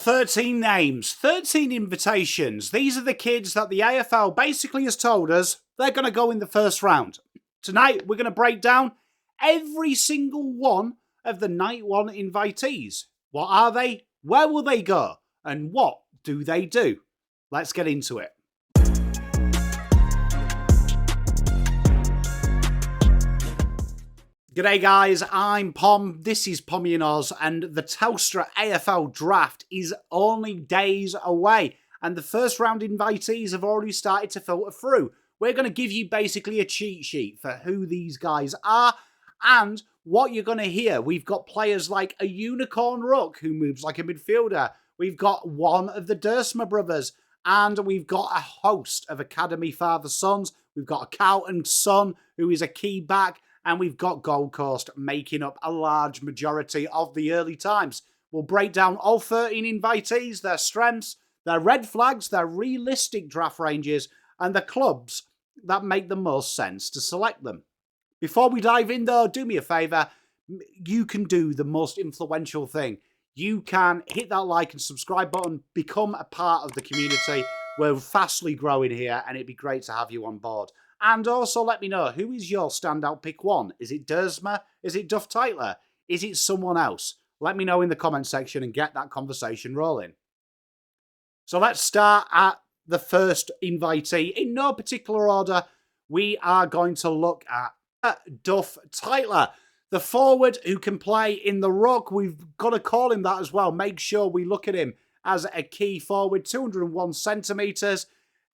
13 names, 13 invitations. These are the kids that the AFL basically has told us they're going to go in the first round. Tonight, we're going to break down every single one of the night one invitees. What are they? Where will they go? And what do they do? Let's get into it. G'day guys, I'm Pom, this is PommyInOz, and the Telstra AFL draft is only days away, and the first round invitees have already started to filter through. We're going to give you basically a cheat sheet for who these guys are, and what you're going to hear. We've got players like a unicorn ruck who moves like a midfielder, we've got one of the Duursma brothers, and we've got a host of academy father-sons. We've got a Carlton son who is a key back, and we've got Gold Coast making up a large majority of the early times. We'll break down all 13 invitees, their strengths, their red flags, their realistic draft ranges, and the clubs that make the most sense to select them. Before we dive in though, do me a favour, you can do the most influential thing. You can hit that like and subscribe button, become a part of the community. We're fastly growing here, and it'd be great to have you on board. And also let me know, who is your standout pick one? Is it Duursma? Is it Duff-Tytler? Is it someone else? Let me know in the comment section and get that conversation rolling. So let's start at the first invitee. In no particular order, we are going to look at Duff-Tytler, the forward who can play in the ruck. We've got to call him that as well. Make sure we look at him as a key forward, 201 centimetres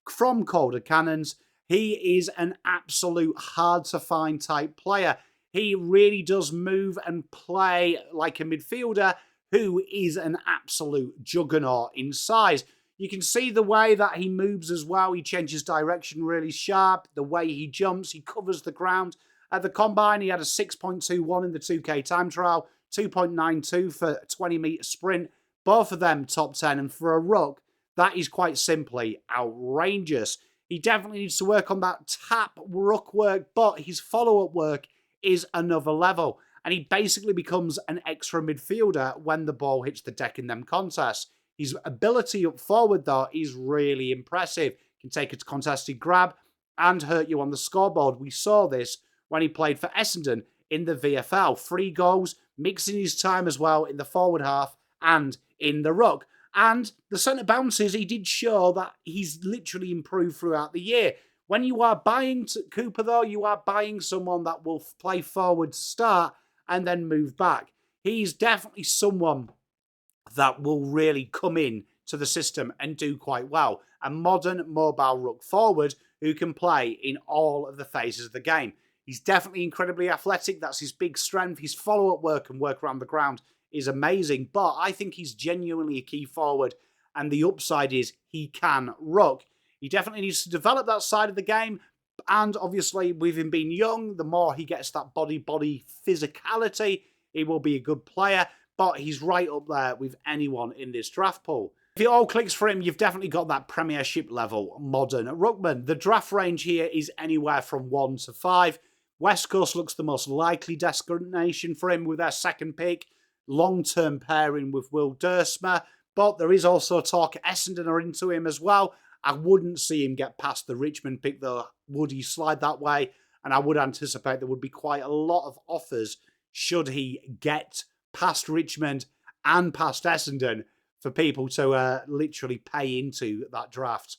from Calder Cannons. He is an absolute hard-to-find type player. He really does move and play like a midfielder who is an absolute juggernaut in size. You can see the way that he moves as well. He changes direction really sharp. The way he jumps, he covers the ground. At the Combine, he had a 6.21 in the 2K time trial, 2.92 for a 20-metre sprint. Both of them top 10. And for a ruck, that is quite simply outrageous. He definitely needs to work on that tap ruck work, but his follow-up work is another level. And he basically becomes an extra midfielder when the ball hits the deck in them contests. His ability up forward, though, is really impressive. He can take a contested grab and hurt you on the scoreboard. We saw this when he played for Essendon in the VFL. 3 goals, mixing his time as well in the forward half and in the ruck. And the centre bounces, he did show that he's literally improved throughout the year. When you are buying Cooper, though, you are buying someone that will play forward to start and then move back. He's definitely someone that will really come in to the system and do quite well. A modern mobile ruck forward who can play in all of the phases of the game. He's definitely incredibly athletic. That's his big strength. His follow-up work and work around the ground is amazing, but I think he's genuinely a key forward, and the upside is he can ruck. He definitely needs to develop that side of the game, and obviously with him being young, the more he gets that body physicality, he will be a good player, but he's right up there with anyone in this draft pool. If it all clicks for him, you've definitely got that Premiership level modern ruckman. The draft range here is anywhere from 1 to 5. West Coast looks the most likely destination for him with their second pick. Long-term pairing with Willem Duursma, but there is also talk Essendon are into him as well. I wouldn't see him get past the Richmond pick, though. Would he slide that way? And I would anticipate there would be quite a lot of offers should he get past Richmond and past Essendon for people to literally pay into that draft.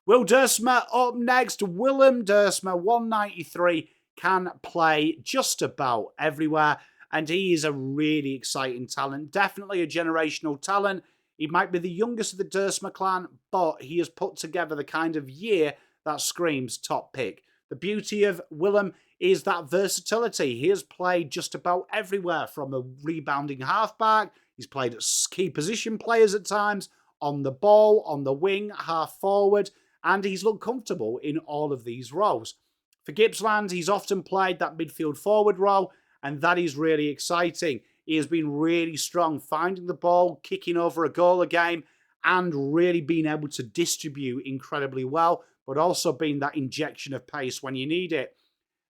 Willem Duursma up next. Willem Duursma, 193, can play just about everywhere. And he is a really exciting talent. Definitely a generational talent. He might be the youngest of the Duursma clan, but he has put together the kind of year that screams top pick. The beauty of Willem is that versatility. He has played just about everywhere, from a rebounding halfback. He's played at key position players at times, on the ball, on the wing, half forward, and he's looked comfortable in all of these roles. For Gippsland, he's often played that midfield forward role, and that is really exciting. He has been really strong, finding the ball, kicking over a goal a game, and really being able to distribute incredibly well, but also being that injection of pace when you need it.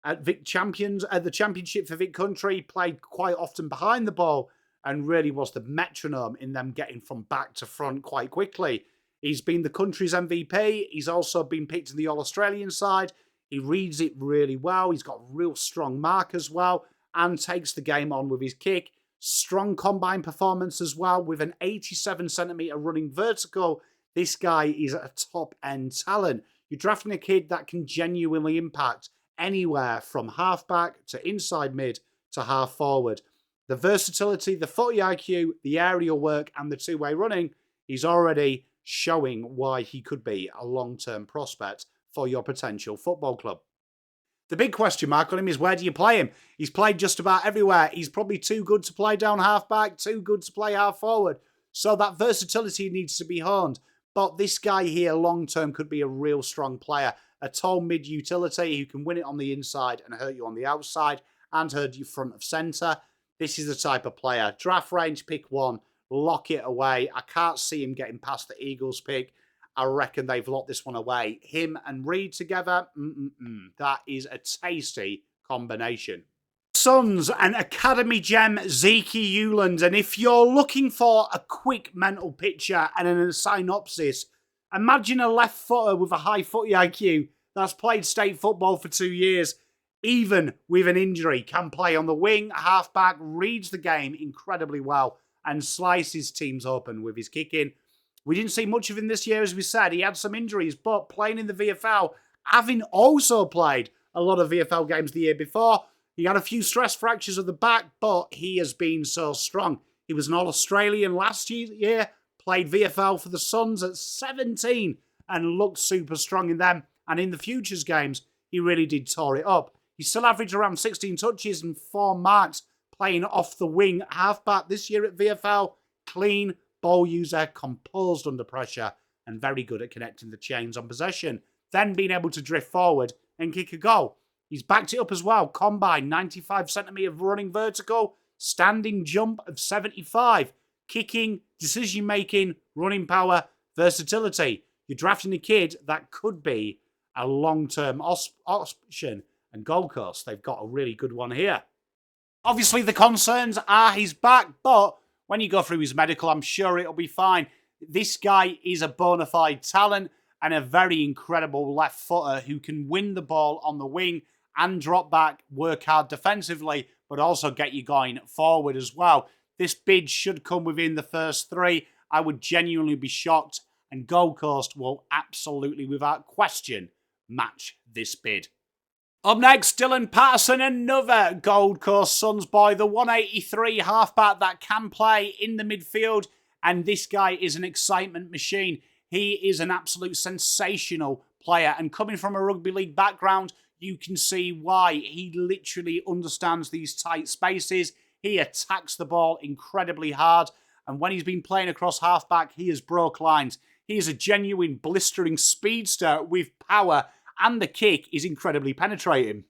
At the Championship for Vic Country, he played quite often behind the ball, and really was the metronome in them getting from back to front quite quickly. He's been the country's MVP. He's also been picked in the All-Australian side. He reads it really well. He's got real strong mark as well and takes the game on with his kick. Strong combine performance as well with an 87cm running vertical. This guy is a top-end talent. You're drafting a kid that can genuinely impact anywhere from halfback to inside mid to half forward. The versatility, the footy IQ, the aerial work and the two-way running, he's already showing why he could be a long-term prospect for your potential football club. The big question mark on him is, where do you play him? He's played just about everywhere. He's probably too good to play down half-back, too good to play half-forward. So that versatility needs to be honed. But this guy here, long-term, could be a real strong player. A tall mid-utility who can win it on the inside and hurt you on the outside and hurt you front of centre. This is the type of player. Draft range, pick 1. Lock it away. I can't see him getting past the Eagles pick. I reckon they've locked this one away. Him and Reed together, that is a tasty combination. Suns, an academy gem, Zeke Uwland. And if you're looking for a quick mental picture and a synopsis, imagine a left footer with a high footy IQ that's played state football for 2 years, even with an injury, can play on the wing, halfback, reads the game incredibly well and slices teams open with his kicking. We didn't see much of him this year, as we said. He had some injuries, but playing in the VFL, having also played a lot of VFL games the year before, he had a few stress fractures of the back, but he has been so strong. He was an All-Australian last year, played VFL for the Suns at 17 and looked super strong in them. And in the Futures games, he really did tore it up. He still averaged around 16 touches and 4 marks playing off the wing halfback this year at VFL. Clean ball user, composed under pressure, and very good at connecting the chains on possession. Then being able to drift forward and kick a goal. He's backed it up as well. Combine, 95cm of running vertical, standing jump of 75. Kicking, decision-making, running power, versatility. You're drafting a kid that could be a long-term option. And Gold Coast, they've got a really good one here. Obviously, the concerns are his back, but when you go through his medical, I'm sure it'll be fine. This guy is a bona fide talent and a very incredible left footer who can win the ball on the wing and drop back, work hard defensively, but also get you going forward as well. This bid should come within the first 3. I would genuinely be shocked, and Gold Coast will absolutely, without question, match this bid. Up next, Dylan Patterson, another Gold Coast Suns boy, the 183 halfback that can play in the midfield, and this guy is an excitement machine. He is an absolute sensational player, and coming from a rugby league background, you can see why. He literally understands these tight spaces. He attacks the ball incredibly hard, and when he's been playing across halfback, he has broke lines. He is a genuine blistering speedster with power, and the kick is incredibly penetrating.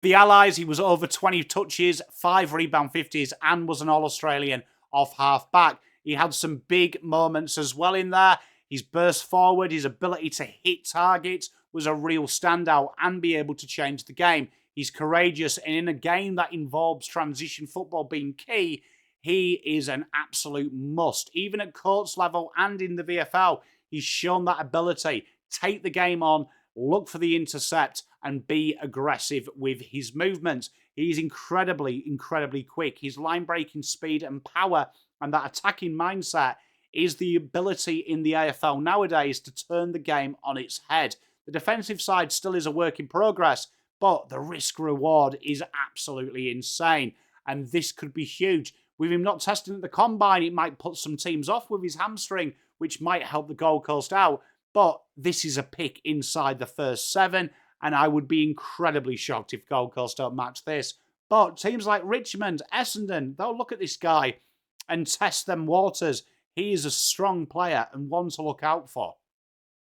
The Allies, he was over 20 touches, 5 rebound 50s, and was an All-Australian off half-back. He had some big moments as well in there. His burst forward, his ability to hit targets was a real standout and be able to change the game. He's courageous, and in a game that involves transition football being key, he is an absolute must. Even at courts level and in the VFL, he's shown that ability. Take the game on, look for the intercept, and be aggressive with his movements. He's incredibly, incredibly quick. His line-breaking speed and power and that attacking mindset is the ability in the AFL nowadays to turn the game on its head. The defensive side still is a work in progress, but the risk-reward is absolutely insane, and this could be huge. With him not testing at the combine, it might put some teams off with his hamstring, which might help the Gold Coast out. But this is a pick inside the first 7, and I would be incredibly shocked if Gold Coast don't match this. But teams like Richmond, Essendon, they'll look at this guy and test them waters. He is a strong player and one to look out for.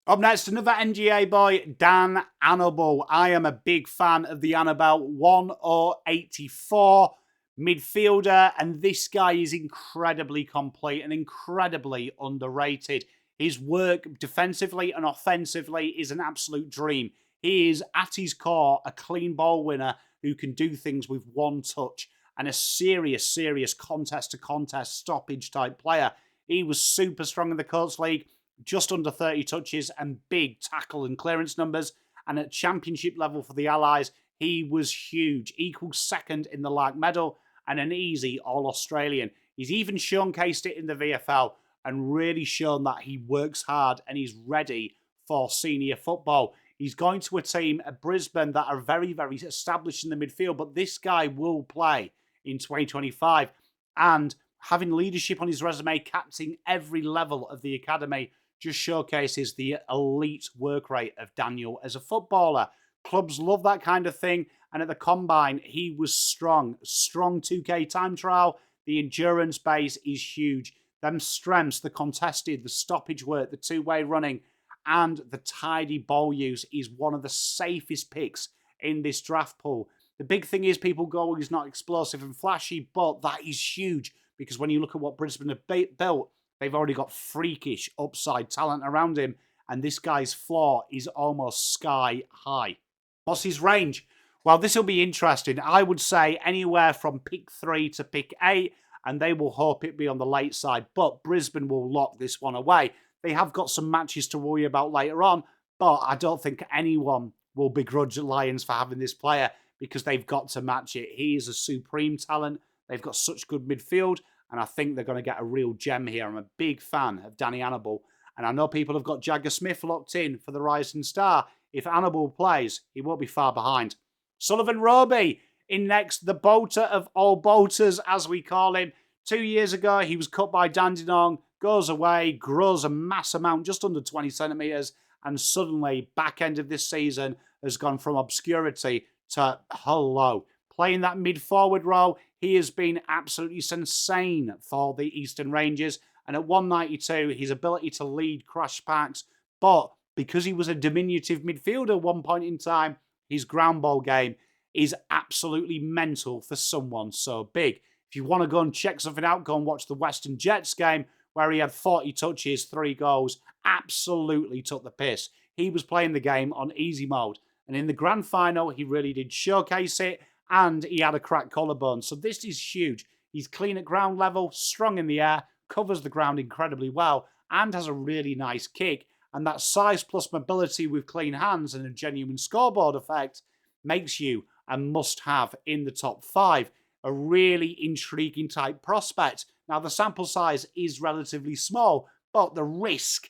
Up next, another NGA boy, Dan Annable. I am a big fan of the Annable 1084 midfielder, and this guy is incredibly complete and incredibly underrated. His work defensively and offensively is an absolute dream. He is, at his core, a clean ball winner who can do things with one touch. and a serious contest-to-contest stoppage-type player. He was super strong in the Coates League, just under 30 touches and big tackle and clearance numbers. And at championship level for the Allies, he was huge. Equals second in the Lark Medal and an easy All-Australian. He's even showcased it in the VFL and really shown that he works hard and he's ready for senior football. He's going to a team at Brisbane that are very established in the midfield, but this guy will play in 2025. And having leadership on his resume, captaining every level of the academy, just showcases the elite work rate of Daniel as a footballer. Clubs love that kind of thing. And at the Combine, he was strong. Strong 2K time trial. The endurance base is huge. Them strengths, the contested, the stoppage work, the two-way running, and the tidy ball use is one of the safest picks in this draft pool. The big thing is people go, well, he's not explosive and flashy, but that is huge because when you look at what Brisbane have built, they've already got freakish upside talent around him, and this guy's floor is almost sky high. What's his range? Well, this will be interesting. I would say anywhere from pick 3 to pick 8, and they will hope it be on the late side, but Brisbane will lock this one away. They have got some matches to worry about later on, but I don't think anyone will begrudge Lions for having this player because they've got to match it. He is a supreme talent. They've got such good midfield, and I think they're going to get a real gem here. I'm a big fan of Danny Annable, and I know people have got Jagger Smith locked in for the Rising Star. If Annable plays, he won't be far behind. Sullivan Robey in next, the bolter of all bolters, as we call him. 2 years ago, he was cut by Dandenong, goes away, grows a mass amount, just under 20 centimetres, and suddenly, back end of this season, has gone from obscurity to hello. Playing that mid-forward role, he has been absolutely insane for the Eastern Rangers, and at 192, his ability to lead crash packs, but because he was a diminutive midfielder at one point in time, his ground ball game is absolutely mental for someone so big. If you want to go and check something out, go and watch the Western Jets game where he had 40 touches, 3 goals, absolutely took the piss. He was playing the game on easy mode. And in the grand final, he really did showcase it, and he had a cracked collarbone. So this is huge. He's clean at ground level, strong in the air, covers the ground incredibly well, and has a really nice kick. And that size plus mobility with clean hands and a genuine scoreboard effect makes you a must-have in the top 5. A really intriguing type prospect. Now, the sample size is relatively small, but the risk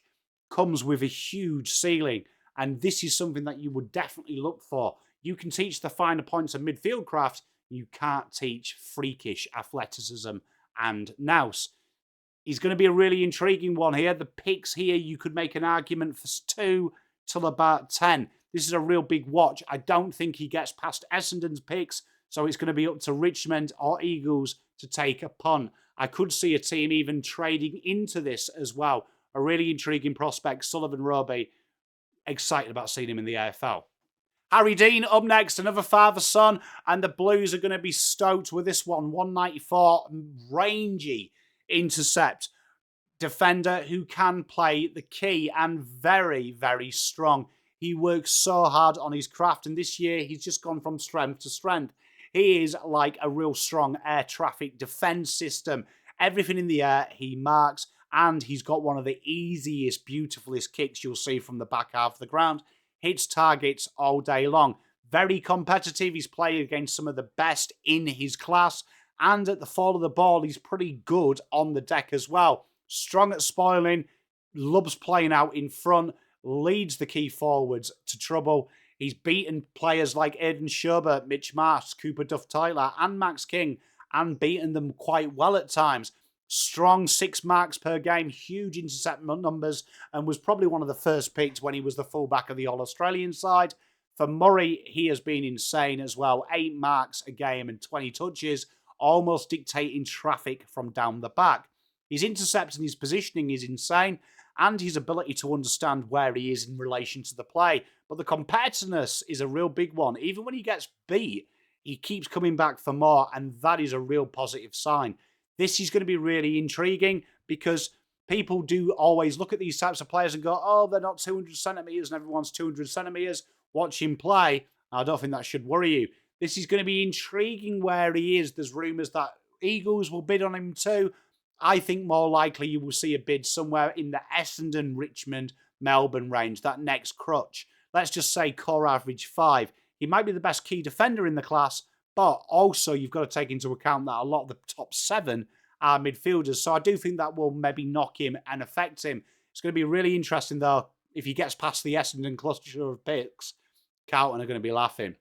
comes with a huge ceiling. And this is something that you would definitely look for. You can teach the finer points of midfield craft. You can't teach freakish athleticism and nous. He's going to be a really intriguing one here. The picks here, you could make an argument for 2 till about 10. This is a real big watch. I don't think he gets past Essendon's picks, so it's going to be up to Richmond or Eagles to take a punt. I could see a team even trading into this as well. A really intriguing prospect, Sullivan Robey. Excited about seeing him in the AFL. Harry Dean up next, another father-son, and the Blues are going to be stoked with this one. 194, rangy intercept. Defender who can play the key and very strong. He works so hard on his craft, and this year he's just gone from strength to strength. He is like a real strong air traffic defence system. Everything in the air he marks, and he's got one of the easiest, beautifulest kicks you'll see from the back half of the ground. Hits targets all day long. Very competitive. He's played against some of the best in his class, and at the fall of the ball, he's pretty good on the deck as well. Strong at spoiling, loves playing out in front, leads the key forwards to trouble. He's beaten players like Aidan Schobert, Mitch Marsh, Cooper Duff-Tytler, and Max King, and beaten them quite well at times. Strong 6 marks per game, huge intercept numbers, and was probably one of the first picked when he was the fullback of the All-Australian side. For Murray, he has been insane as well. 8 marks a game and 20 touches, almost dictating traffic from down the back. His intercept and his positioning is insane, and his ability to understand where he is in relation to the play. But the competitiveness is a real big one. Even when he gets beat, he keeps coming back for more, and that is a real positive sign. This is going to be really intriguing because people do always look at these types of players and go, oh, they're not 200 centimetres and everyone's 200 centimetres. Watch him play. I don't think that should worry you. This is going to be intriguing where he is. There's rumours that Eagles will bid on him too. I think more likely you will see a bid somewhere in the Essendon, Richmond, Melbourne range, that next crutch. Let's just say core average 5. He might be the best key defender in the class, but also you've got to take into account that a lot of the top 7 are midfielders. So I do think that will maybe knock him and affect him. It's going to be really interesting, though, if he gets past the Essendon cluster of picks. Carlton are going to be laughing.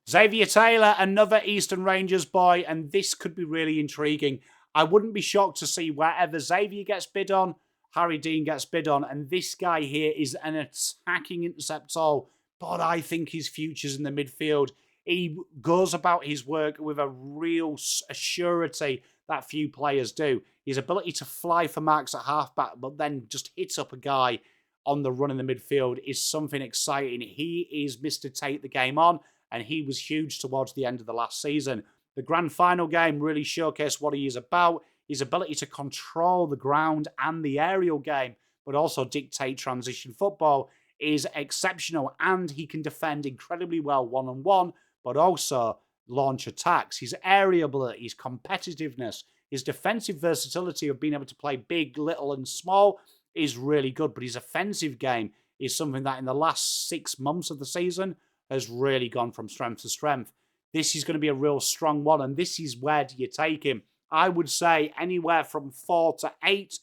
Xavier Taylor, another Eastern Rangers boy, and this could be really intriguing. I wouldn't be shocked to see wherever Xavier gets bid on, Harry Dean gets bid on, and this guy here is an attacking interceptor, but I think his future's in the midfield. He goes about his work with a real surety that few players do. His ability to fly for marks at halfback, but then just hits up a guy on the run in the midfield is something exciting. He is Mr. Take the Game On, and he was huge towards the end of the last season. The grand final game really showcased what he is about, his ability to control the ground and the aerial game, but also dictate transition football is exceptional, and he can defend incredibly well one-on-one, but also launch attacks. His aerial ability, his competitiveness, his defensive versatility of being able to play big, little, and small is really good, but his offensive game is something that in the last 6 months of the season has really gone from strength to strength. This is going to be a real strong one, and this is where do you take him? I would say anywhere from 4 to 8,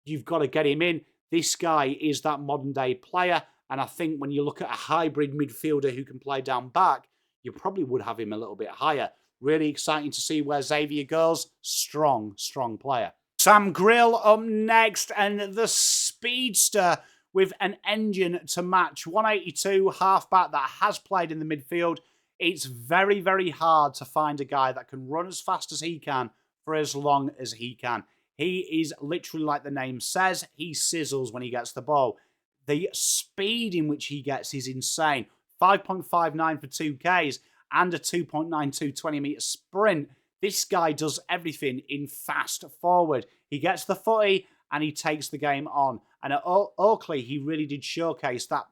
you've got to get him in. This guy is that modern-day player, and I think when you look at a hybrid midfielder who can play down back, you probably would have him a little bit higher. Really exciting to see where Xavier goes. Strong, strong player. Sam Grlj up next, and the speedster with an engine to match. 182 halfback that has played in the midfield. It's very, very hard to find a guy that can run as fast as he can for as long as he can. He is literally, like the name says, he sizzles when he gets the ball. The speed in which he gets is insane. 5.59 for 2Ks and a 2.92 20-metre sprint. This guy does everything in fast forward. He gets the footy and he takes the game on. And at Oakley, he really did showcase that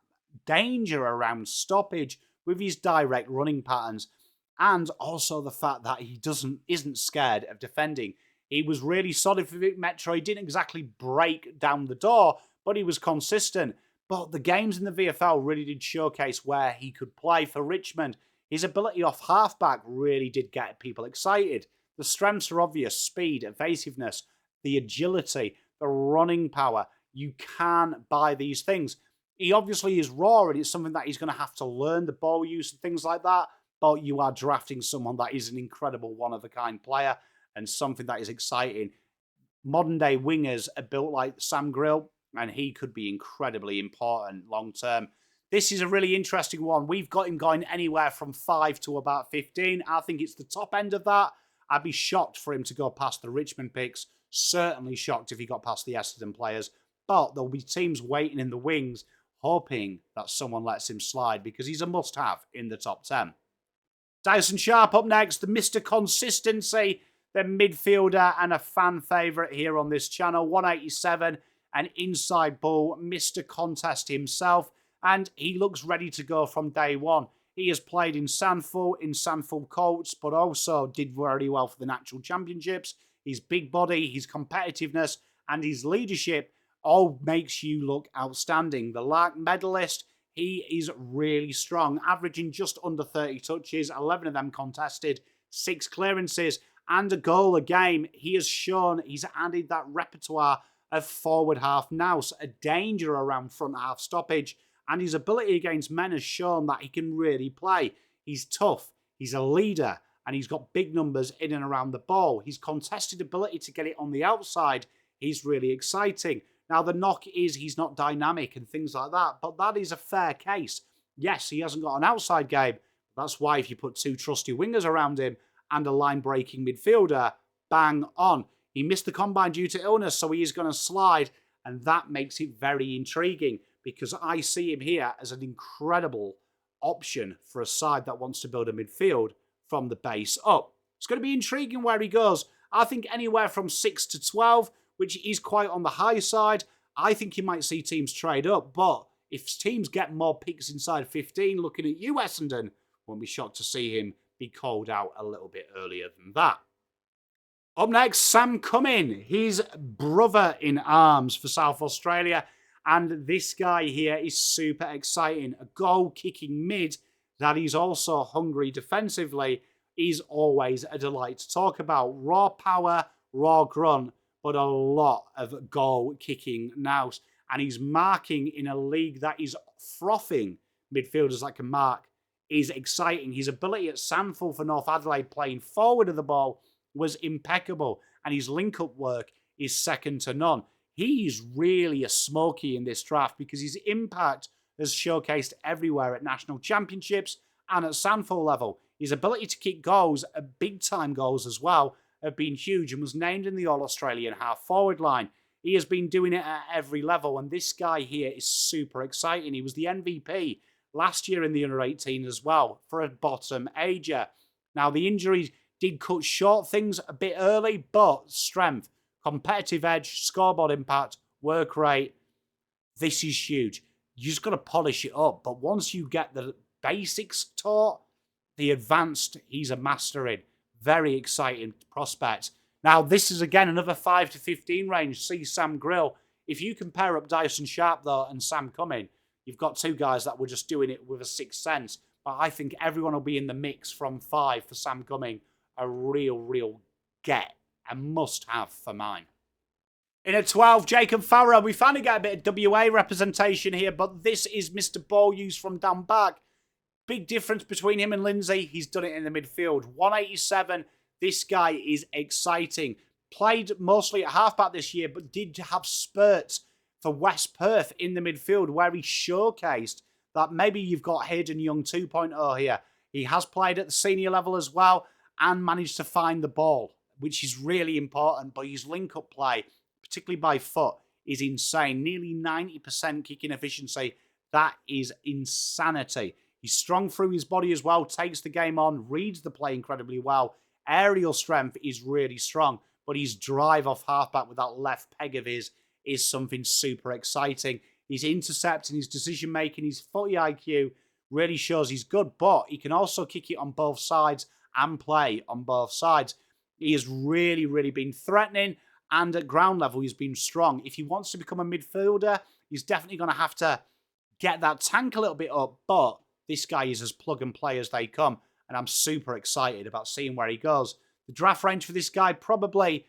danger around stoppage with his direct running patterns, and also the fact that he isn't scared of defending. He was really solid for Vic Metro. He didn't exactly break down the door, but he was consistent. But the games in the VFL really did showcase where he could play for Richmond. His ability off halfback really did get people excited. The strengths are obvious: speed, evasiveness, the agility, the running power. You can buy these things. He obviously is raw, and it's something that he's going to have to learn, the ball use and things like that. But you are drafting someone that is an incredible one-of-a-kind player and something that is exciting. Modern-day wingers are built like Sam Grlj, and he could be incredibly important long-term. This is a really interesting one. We've got him going anywhere from 5 to about 15. I think it's the top end of that. I'd be shocked for him to go past the Richmond picks. Certainly shocked if he got past the Essendon players. But there'll be teams waiting in the wings, hoping that someone lets him slide, because he's a must-have in the top 10. Dyson Sharp up next, the Mr. Consistency, the midfielder and a fan favourite here on this channel. 187, an inside bull, Mr. Contest himself, and he looks ready to go from day one. He has played in Sandford Colts, but also did very well for the National Championships. His big body, his competitiveness, and his leadership all makes you look outstanding. The Lark medalist, he is really strong, averaging just under 30 touches, 11 of them contested, 6 clearances, and a goal a game. He has shown he's added that repertoire of forward half nous, a danger around front half stoppage, and his ability against men has shown that he can really play. He's tough, he's a leader, and he's got big numbers in and around the ball. His contested ability to get it on the outside is really exciting. Now, the knock is he's not dynamic and things like that, but that is a fair case. Yes, he hasn't got an outside game. That's why if you put 2 trusty wingers around him and a line-breaking midfielder, bang on. He missed the combine due to illness, so he is going to slide, and that makes it very intriguing, because I see him here as an incredible option for a side that wants to build a midfield from the base up. It's going to be intriguing where he goes. I think anywhere from 6 to 12, which is quite on the high side. I think you might see teams trade up, but if teams get more picks inside 15, looking at you, Essendon, won't be shocked to see him be called out a little bit earlier than that. Up next, Sam Cumming, his brother in arms for South Australia. And this guy here is super exciting. A goal-kicking mid that is also hungry defensively is always a delight to talk about. Raw power, raw grunt, but a lot of goal-kicking nous. And he's marking in a league that is frothing midfielders that can mark is exciting. His ability at Sandford for North Adelaide playing forward of the ball was impeccable, and his link-up work is second to none. He's really a smoky in this draft because his impact has showcased everywhere at national championships and at Sandford level. His ability to kick goals, big-time goals as well, have been huge and was named in the All-Australian half-forward line. He has been doing it at every level, and this guy here is super exciting. He was the MVP last year in the under-18 as well for a bottom ager. Now, the injuries did cut short things a bit early, but strength, competitive edge, scoreboard impact, work rate, this is huge. You just got to polish it up. But once you get the basics taught, the advanced, he's a master in. Very exciting prospect. Now, this is, again, another 5 to 15 range. See Sam Grlj. If you compare up Dyson Sharp, though, and Sam Cumming, you've got two guys that were just doing it with a sixth sense. But I think everyone will be in the mix from 5 for Sam Cumming. A real get. A must-have for mine. In at 12, Jacob Farrow. We finally get a bit of WA representation here, but this is Mr. Ball use from down back. Big difference between him and Lindsay. He's done it in the midfield. 187. This guy is exciting. Played mostly at halfback this year, but did have spurts for West Perth in the midfield where he showcased that maybe you've got Hayden Young 2.0 here. He has played at the senior level as well and managed to find the ball, which is really important. But his link-up play, particularly by foot, is insane. Nearly 90% kicking efficiency. That is insanity. He's strong through his body as well, takes the game on, reads the play incredibly well. Aerial strength is really strong, but his drive off halfback with that left peg of his is something super exciting. His intercept and his decision-making, his footy IQ really shows he's good, but he can also kick it on both sides and play on both sides. He has really been threatening, and at ground level, he's been strong. If he wants to become a midfielder, he's definitely going to have to get that tank a little bit up, but this guy is as plug and play as they come, and I'm super excited about seeing where he goes. The draft range for this guy, probably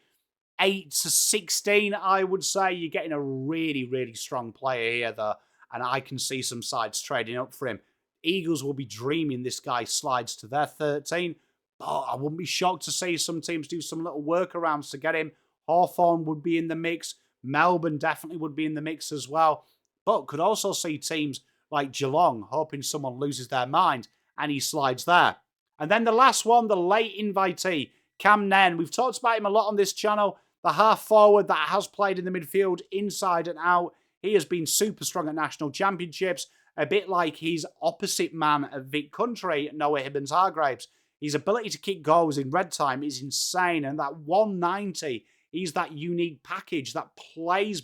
8 to 16, I would say. You're getting a really strong player here, though, and I can see some sides trading up for him. Eagles will be dreaming this guy slides to their 13, but I wouldn't be shocked to see some teams do some little workarounds to get him. Hawthorn would be in the mix. Melbourne definitely would be in the mix as well, but could also see teams like Geelong hoping someone loses their mind and he slides there. And then the last one, the late invitee, Cam Nairn. We've talked about him a lot on this channel. The half forward that has played in the midfield, inside and out. He has been super strong at national championships, a bit like his opposite man at Vic Country, Noah Hibbins-Hargraves. His ability to kick goals in red time is insane, and that 190, he's that unique package that plays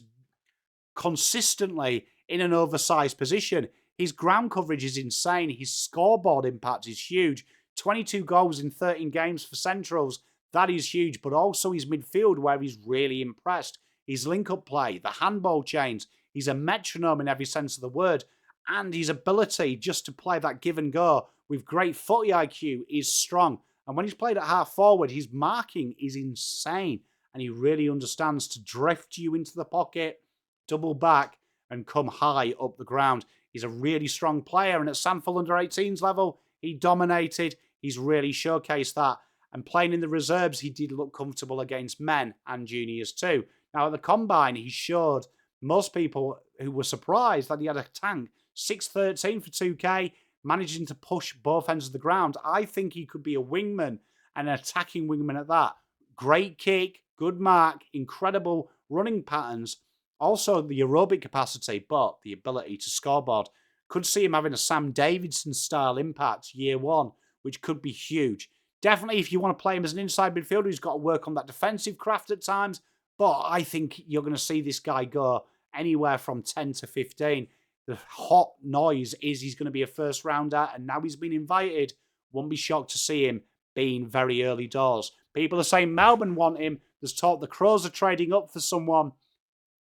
consistently in an oversized position. His ground coverage is insane. His scoreboard impact is huge. 22 goals in 13 games for Centrals. That is huge, but also his midfield where he's really impressed. His link-up play, the handball chains. He's a metronome in every sense of the word. And his ability just to play that give and go with great footy IQ is strong. And when he's played at half forward, his marking is insane. And he really understands to drift you into the pocket, double back, and come high up the ground. He's a really strong player. And at Sandford under-18s level, he dominated. He's really showcased that. And playing in the reserves, he did look comfortable against men and juniors too. Now at the Combine, he showed most people who were surprised that he had a tank. 6'13" for 2K, managing to push both ends of the ground. I think he could be a wingman, an attacking wingman at that. Great kick, good mark, incredible running patterns. Also the aerobic capacity, but the ability to scoreboard. Could see him having a Sam Davidson style impact year one, which could be huge. Definitely if you want to play him as an inside midfielder, he's got to work on that defensive craft at times. But I think you're going to see this guy go anywhere from 10 to 15. The hot noise is he's going to be a first rounder, and now he's been invited. Wouldn't be shocked to see him being very early doors. People are saying Melbourne want him. There's talk the Crows are trading up for someone.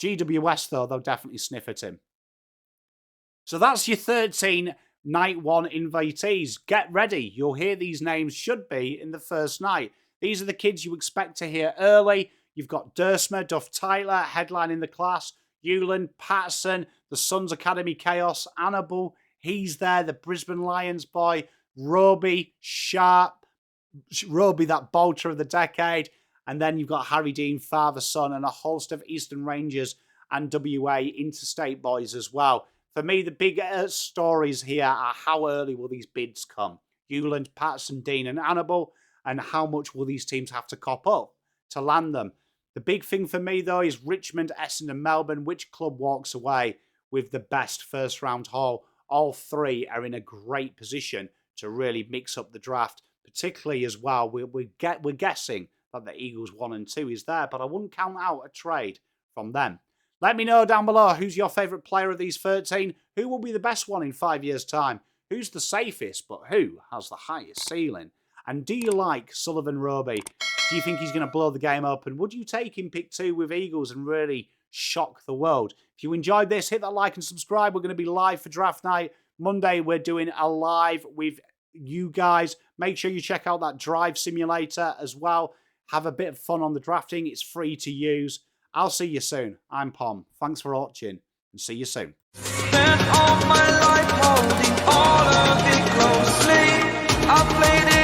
GWS, though, they'll definitely sniff at him. So that's your 13 night one invitees. Get ready. You'll hear these names should be in the first night. These are the kids you expect to hear early. You've got Duursma, Duff-Tytler, headlining the class. Uwland, Patterson, the Suns Academy Chaos, Annable, he's there, the Brisbane Lions boy, Robey, Sharp, Robey, that bolter of the decade. And then you've got Harry Dean, father, son, and a host of Eastern Rangers and WA interstate boys as well. For me, the big stories here are how early will these bids come? Uwland, Patterson, Dean, and Annable, and how much will these teams have to cop up to land them? The big thing for me, though, is Richmond, Essendon, and Melbourne. Which club walks away with the best first-round haul? All three are in a great position to really mix up the draft, particularly as well. We're guessing that the Eagles 1 and 2 is there, but I wouldn't count out a trade from them. Let me know down below who's your favourite player of these 13. Who will be the best one in 5 years' time? Who's the safest, but who has the highest ceiling? And do you like Sullivan Robey? Do you think he's going to blow the game open? Would you take him pick 2 with Eagles and really shock the world? If you enjoyed this, hit that like and subscribe. We're going to be live for draft night. Monday, we're doing a live with you guys. Make sure you check out that drive simulator as well. Have a bit of fun on the drafting. It's free to use. I'll see you soon. I'm Pom. Thanks for watching and see you soon. Spent all my life holding all of it closely. I played it